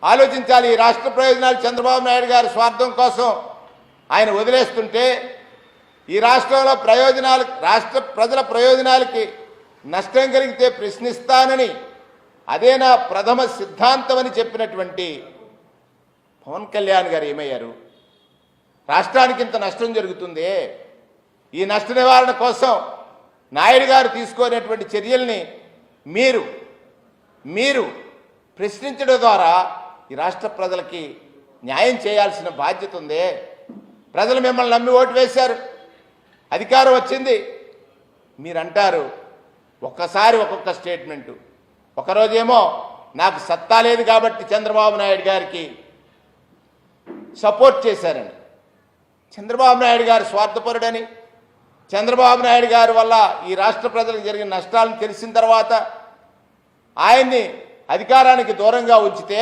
ఆలోచించాలి. ఈ రాష్ట్ర ప్రయోజనాలు చంద్రబాబు నాయుడు గారి స్వార్థం కోసం ఆయన వదిలేస్తుంటే ఈ రాష్ట్రంలో ప్రయోజనాలు రాష్ట్ర ప్రజల ప్రయోజనాలకి నష్టం కలిగితే ప్రశ్నిస్తానని అదే నా ప్రథమ సిద్ధాంతం అని చెప్పినటువంటి పవన్ కళ్యాణ్ గారు ఏమయ్యారు? రాష్ట్రానికి ఇంత నష్టం జరుగుతుంది, ఈ నష్ట నివారణ కోసం నాయుడు గారు తీసుకునేటువంటి చర్యల్ని మీరు ప్రశ్నించడం ద్వారా ఈ రాష్ట్ర ప్రజలకి న్యాయం చేయాల్సిన బాధ్యత ఉంది. ప్రజలు మిమ్మల్ని నమ్మి ఓటు వేశారు, అధికారం వచ్చింది. మీరంటారు ఒక్కసారి ఒక్కొక్క స్టేట్మెంటు. ఒకరోజేమో నాకు సత్తా లేదు కాబట్టి చంద్రబాబు నాయుడు గారికి సపోర్ట్ చేశారని, చంద్రబాబు నాయుడు గారు స్వార్థపరుడని, చంద్రబాబు నాయుడు గారి వల్ల ఈ రాష్ట్ర ప్రజలకు జరిగిన నష్టాలను తెలిసిన తర్వాత ఆయన్ని అధికారానికి దూరంగా ఉంచితే